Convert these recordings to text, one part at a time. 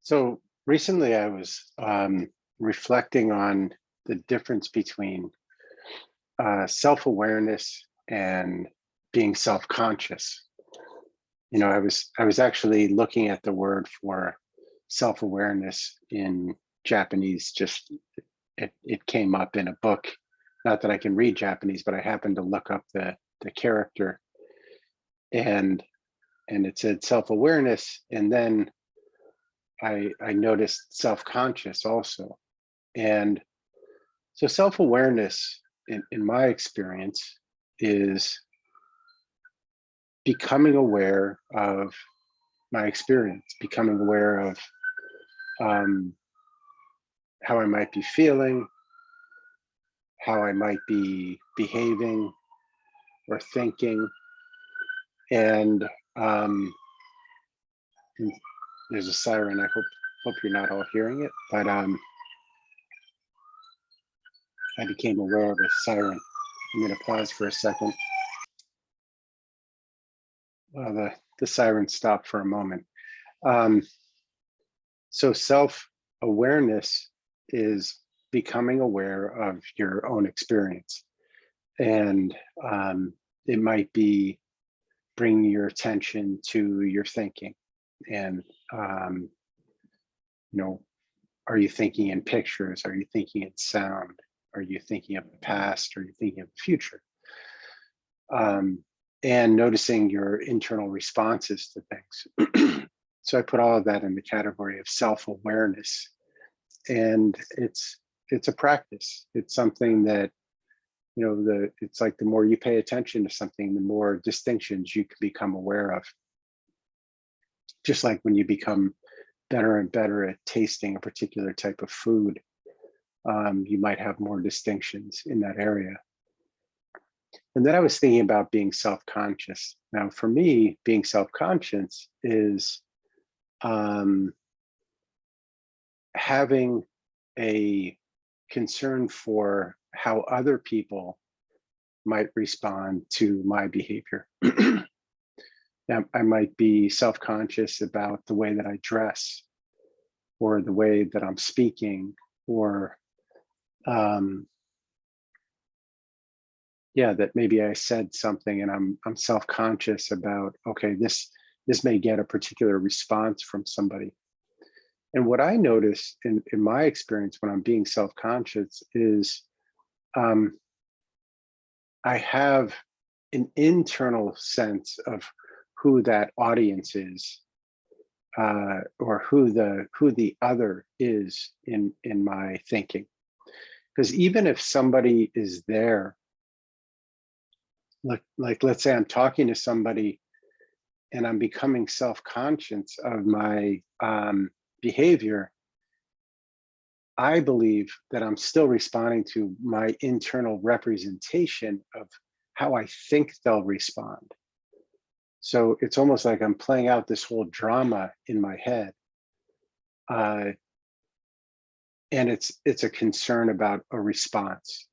So recently I was reflecting on the difference between self-awareness and being self-conscious. I was actually looking at the word for self-awareness in Japanese. Just it came up in a book. Not that I can read Japanese, but I happened to look up the character, and it said self-awareness, and then I noticed self-conscious also. And so self-awareness in my experience is becoming aware of my experience, becoming aware of um, how I might be feeling, how I might be behaving or thinking. And there's a siren. I hope you're not all hearing it, but I became aware of a siren. I'm going to pause for a second. Well, the siren stopped for a moment. Um, so self-awareness is becoming aware of your own experience. And it might be bringing your attention to your thinking. And, you know, are you thinking in pictures? Are you thinking in sound? Are you thinking of the past? Are you thinking of the future? And noticing your internal responses to things. So I put all of that in the category of self-awareness, and it's a practice. It's something that it's like the more you pay attention to something, the more distinctions you can become aware of. Just like when you become better and better at tasting a particular type of food, you might have more distinctions in that area. And then I was thinking about being self-conscious. Now, for me, being self-conscious is having a concern for how other people might respond to my behavior. Now, I might be self-conscious about the way that I dress, or the way that I'm speaking, or that maybe I said something and I'm self-conscious about, okay, this may get a particular response from somebody. And what I notice in my experience when I'm being self-conscious is I have an internal sense of who that audience is, or who the other is in my thinking. Because even if somebody is there, like let's say I'm talking to somebody and I'm becoming self-conscious of my behavior, I believe that I'm still responding to my internal representation of how I think they'll respond. So it's almost like I'm playing out this whole drama in my head. And it's a concern about a response.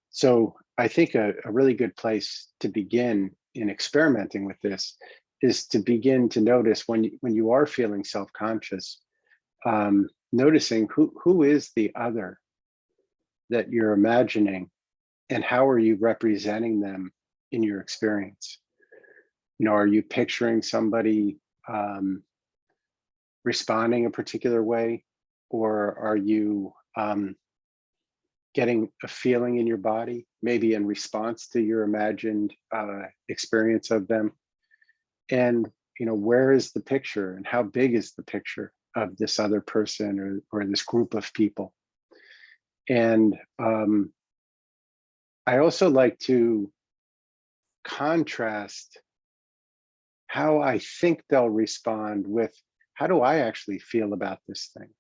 So I think a really good place to begin in experimenting with this is to begin to notice when you are feeling self-conscious, noticing who is the other that you're imagining, and how are you representing them in your experience. Are you picturing somebody responding a particular way, or are you getting a feeling in your body, maybe in response to your imagined experience of them? And where is the picture, and how big is the picture of this other person or this group of people? And I also like to contrast how I think they'll respond with how do I actually feel about this thing.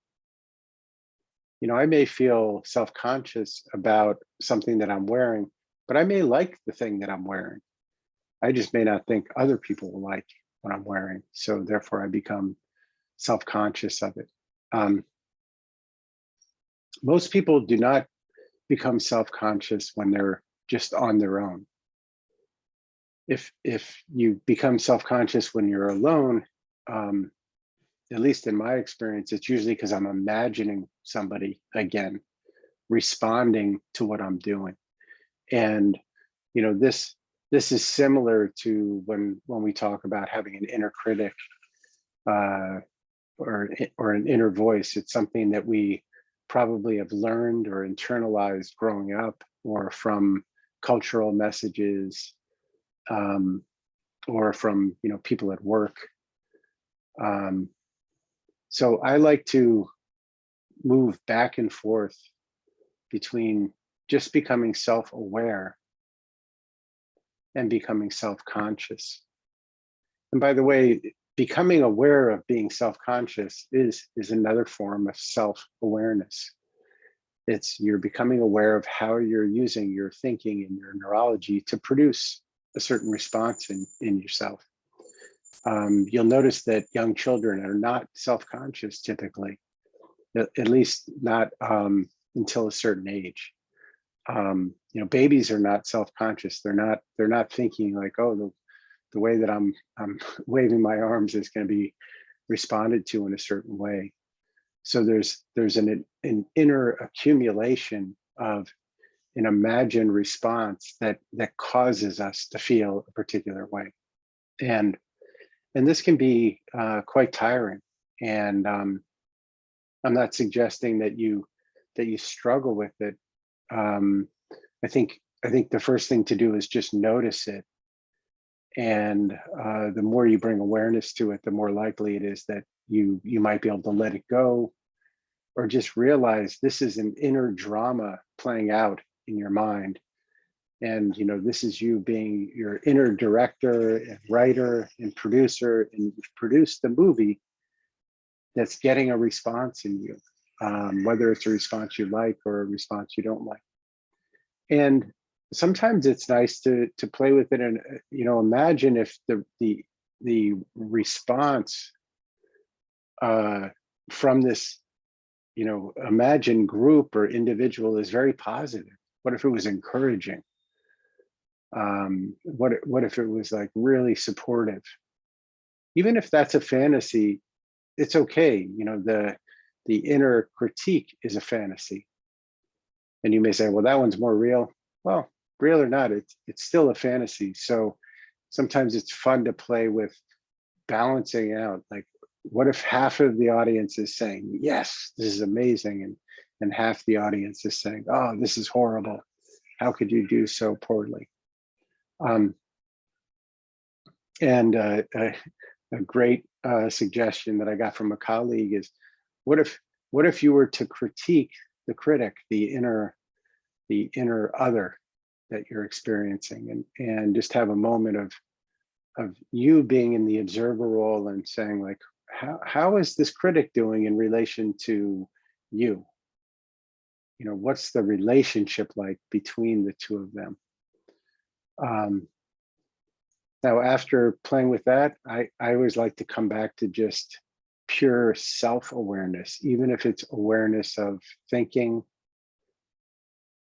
I may feel self-conscious about something that I'm wearing, but I may like the thing that I'm wearing. I just may not think other people will like what I'm wearing. So therefore I become self-conscious of it. Most people do not become self-conscious when they're just on their own. If you become self-conscious when you're alone, at least in my experience, it's usually because I'm imagining somebody again responding to what I'm doing. And this is similar to when we talk about having an inner critic, or an inner voice. It's something that we probably have learned or internalized growing up, or from cultural messages, or from people at work. So I like to move back and forth between just becoming self-aware and becoming self-conscious. And by the way, becoming aware of being self-conscious is another form of self-awareness. You're becoming aware of how you're using your thinking and your neurology to produce a certain response in yourself. You'll notice that young children are not self-conscious typically, at least not until a certain age. Babies are not self-conscious. They're not thinking like, oh, the way that I'm waving my arms is going to be responded to in a certain way. So there's an inner accumulation of an imagined response that causes us to feel a particular way, and this can be quite tiring. And I'm not suggesting that you struggle with it. I think the first thing to do is just notice it. And the more you bring awareness to it, the more likely it is that you might be able to let it go, or just realize this is an inner drama playing out in your mind. And this is you being your inner director and writer and producer, and you've produced the movie that's getting a response in you, whether it's a response you like or a response you don't like. And sometimes it's nice to play with it and imagine if the response from this imagined group or individual is very positive. What if it was encouraging? What if it was like really supportive? Even if that's a fantasy, it's okay. The inner critique is a fantasy. And you may say, well, that one's more real. Well, real or not, it's still a fantasy. So sometimes it's fun to play with balancing out. Like, what if half of the audience is saying, yes, this is amazing, and half the audience is saying, oh, this is horrible. How could you do so poorly? And a great suggestion that I got from a colleague is, what if you were to critique the critic, the inner other that you're experiencing, and just have a moment of you being in the observer role and saying, like, how is this critic doing in relation to you? What's the relationship like between the two of them? Now, after playing with that, I always like to come back to just pure self-awareness, even if it's awareness of thinking,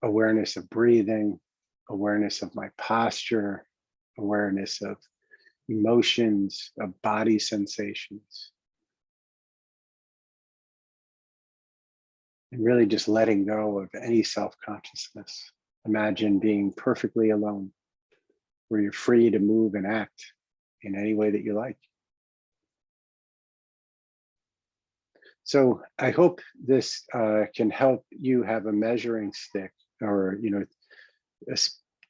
awareness of breathing, awareness of my posture, awareness of emotions, of body sensations. And really just letting go of any self-consciousness. Imagine being perfectly alone, where you're free to move and act in any way that you like. So I hope this can help you have a measuring stick, or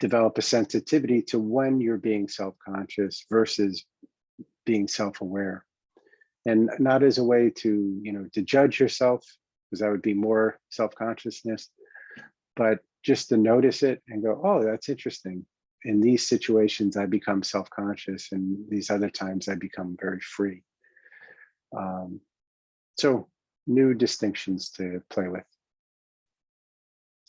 develop a sensitivity to when you're being self-conscious versus being self-aware, and not as a way to to judge yourself, because that would be more self-consciousness, but just to notice it and go, oh, that's interesting. In these situations, I become self-conscious, and these other times I become very free. So new distinctions to play with.